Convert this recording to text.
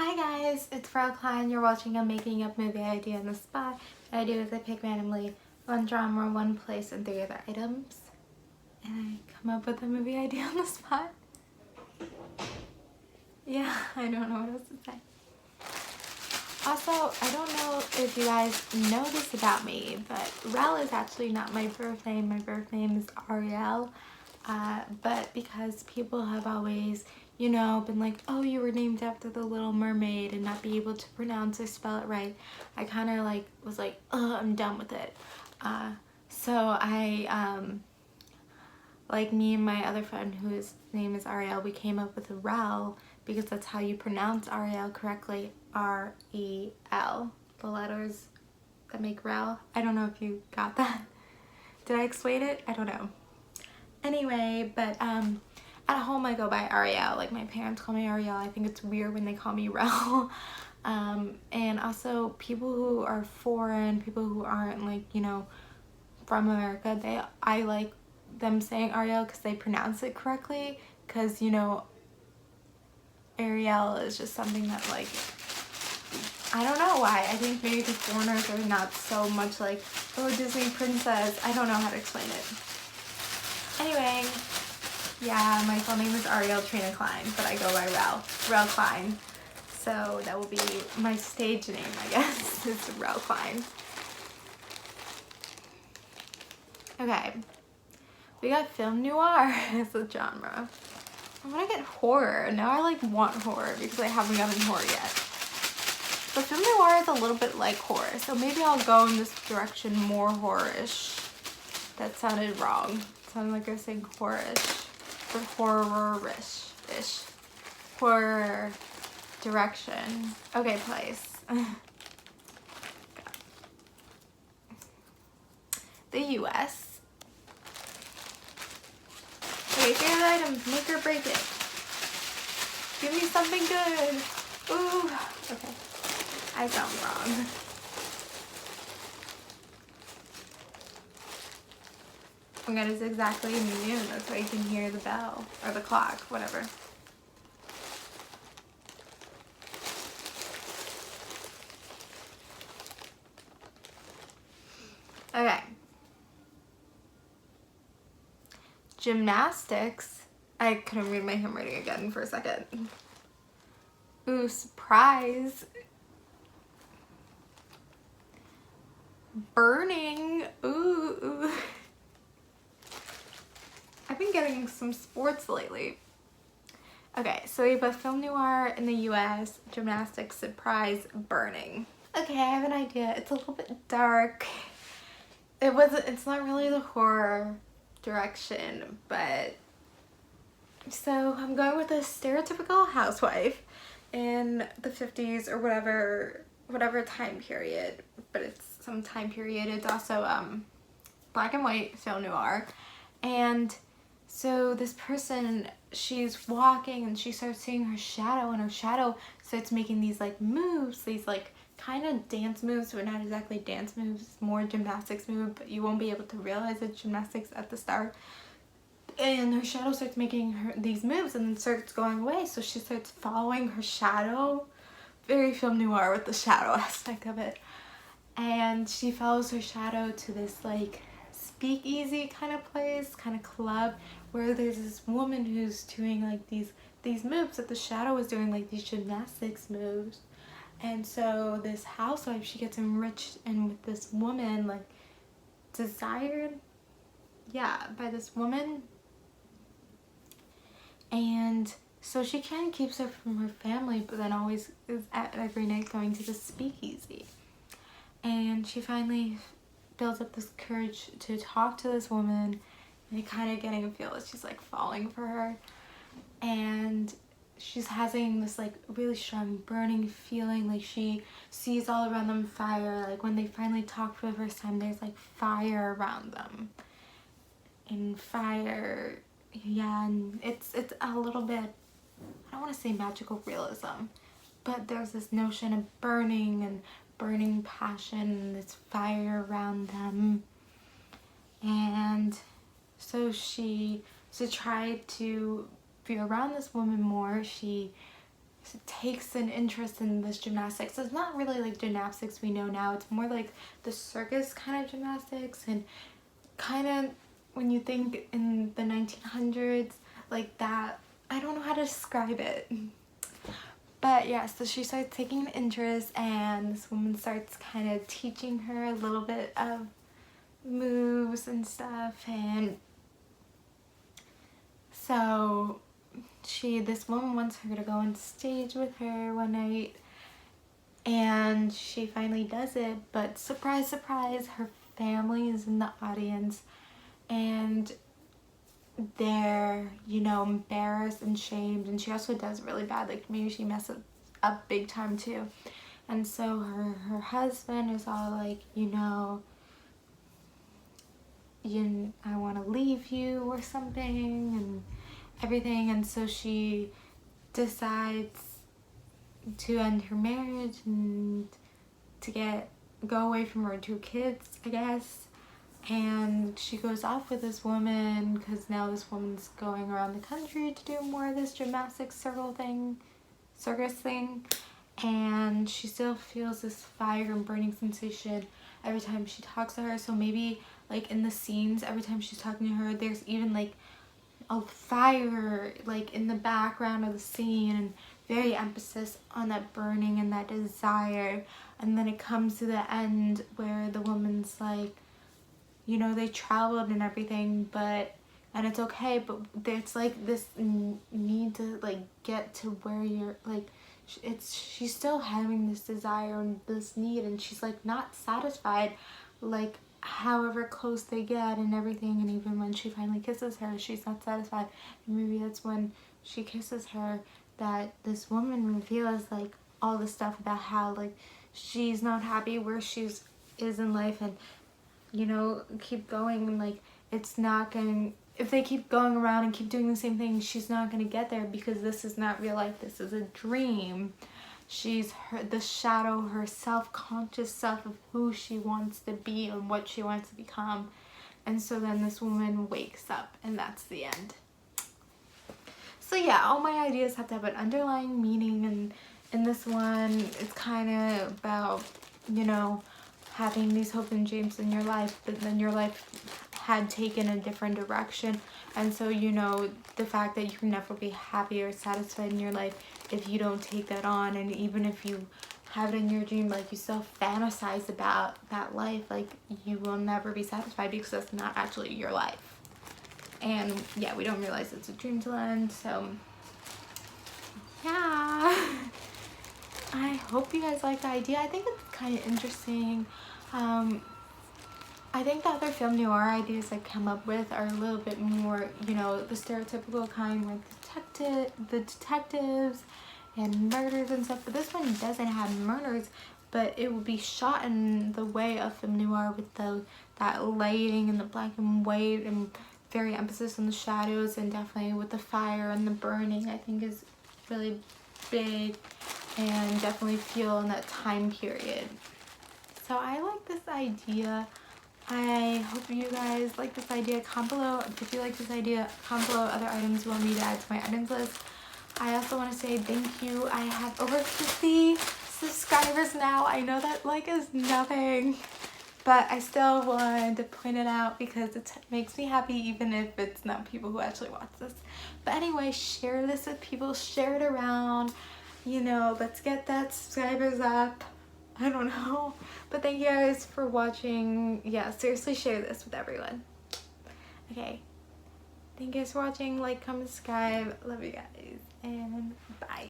Hi guys, it's Rel Klein. You're watching a making up movie idea on the spot. What I do is I pick randomly one genre, one place, and 3 other items. And I come up with a movie idea on the spot. Yeah, I don't know what else to say. Also, I don't know if you guys know this about me, but Rel is actually not my birth name. My birth name is Ariel. But because people have always, been like, oh, you were named after the Little Mermaid and not be able to pronounce or spell it right, I kind of was like, oh, I'm done with it. So I, like me and my other friend whose name is Ariel, we came up with Rel because that's how you pronounce Ariel correctly, R-E-L. The letters that make Rel. I don't know if you got that. Did I explain it? I don't know. Anyway, but at home I go by Ariel. Like my parents call me Ariel. I think it's weird when they call me Rel. And also people who are foreign, people who aren't from America, I like them saying Ariel because they pronounce it correctly. Because Ariel is just something that I don't know why. I think maybe because foreigners are not so much like, oh, Disney princess. I don't know how to explain it. Anyway, yeah, my full name is Rel Klein, but I go by Rel Klein. So that will be my stage name, I guess, is Rel Klein. Okay, we got film noir as a genre. I want to get horror. Now I want horror because I haven't gotten horror yet. But film noir is a little bit like horror, so maybe I'll go in this direction, more horror-ish. That sounded wrong. It sounded like I was saying horror-ish, but horror-ish. Horror direction. Okay, place. The U.S. Okay, favorite items, make or break it. Give me something good. Ooh, okay. I sound wrong. I'm gonna zigzag in the noon, that's why you can hear the bell, or the clock, whatever. Okay. Gymnastics. I couldn't read my handwriting again for a second. Ooh, surprise. Burning. Ooh. I've been getting some sports lately. Okay, so we have a film noir in the US, gymnastics, surprise, burning. Okay, I have an idea. It's a little bit dark. It's not really the horror direction, but so I'm going with a stereotypical housewife in the 50s or whatever time period, but it's some time period. It's also black and white film noir. And so this person, she's walking and she starts seeing her shadow, and her shadow starts making these moves, these kind of dance moves, but not exactly dance moves, more gymnastics move, but you won't be able to realize it's gymnastics at the start. And her shadow starts making these moves and then starts going away, so she starts following her shadow. Very film noir with the shadow aspect of it. And she follows her shadow to this speakeasy kind of place, kind of club, where there's this woman who's doing these moves that the shadow is doing, these gymnastics moves. And so this housewife, she gets enriched and with this woman, desired, by this woman. And so she kind of keeps her from her family, but then always is every night going to the speakeasy. And she finally builds up this courage to talk to this woman, and kind of getting a feel that she's falling for her. And she's having this really strong burning feeling, she sees all around them fire. When they finally talk for the first time, there's fire around them, and fire, and it's a little bit, I don't want to say magical realism, but there's this notion of burning passion and this fire around them. And so she tried to be around this woman more. She takes an interest in this gymnastics. It's not really like gymnastics we know now. It's more like the circus kind of gymnastics, and kind of when you think in the 1900s, like that. I don't know how to describe it. But yeah, so she starts taking an interest, and this woman starts kind of teaching her a little bit of moves and stuff. And so this woman wants her to go on stage with her one night, and she finally does it, but surprise, surprise, her family is in the audience, and they're, you know, embarrassed and shamed, and she also does really bad, like maybe she messes up big time too. And so her husband is all like, you know, I want to leave you or something and everything. And so she decides to end her marriage and to go away from her 2 kids, I guess. And she goes off with this woman because now this woman's going around the country to do more of this gymnastics circus thing. And she still feels this fire and burning sensation every time she talks to her. So maybe like in the scenes, every time she's talking to her, there's even like a fire like in the background of the scene, and very emphasis on that burning and that desire. And then it comes to the end where the woman's like, you know, they traveled and everything, and it's okay, but there's like this need to like get to where you're like, she's still having this desire and this need, and she's like not satisfied, like however close they get and everything. And even when she finally kisses her, she's not satisfied. And maybe that's when she kisses her that this woman reveals like all the stuff about how like she's not happy where is in life, and you know, keep going, and like it's not going, if they keep going around and keep doing the same thing, she's not going to get there, because this is not real life, this is a dream. She's the shadow, her self-conscious self of who she wants to be and what she wants to become. And so then this woman wakes up, and that's the end. So yeah, all my ideas have to have an underlying meaning, and in this one it's kind of about, you know, having these hopes and dreams in your life, but then your life had taken a different direction. And so, you know, the fact that you can never be happy or satisfied in your life if you don't take that on. And even if you have it in your dream, like you still fantasize about that life, like you will never be satisfied, because that's not actually your life. And yeah, we don't realize it's a dream till end. So yeah, I hope you guys like the idea. I think it's kind of interesting. I think the other film noir ideas I've come up with are a little bit more, you know, the stereotypical kind, like the detectives and murders and stuff. But this one doesn't have murders, but it will be shot in the way of film noir with that lighting and the black and white, and very emphasis on the shadows, and definitely with the fire and the burning, I think is really big, and definitely feel in that time period. So I like this idea. I hope you guys like this idea. Comment below if you like this idea. Comment below other items you want me to add to my items list. I also want to say thank you. I have over 50 subscribers now. I know that like is nothing, but I still wanted to point it out because it makes me happy, even if it's not people who actually watch this. But anyway, share this with people, share it around, you know, let's get that subscribers up. I don't know, but thank you guys for watching. Yeah, seriously, share this with everyone. Okay, thank you guys for watching. Like, comment, subscribe. Love you guys, and bye.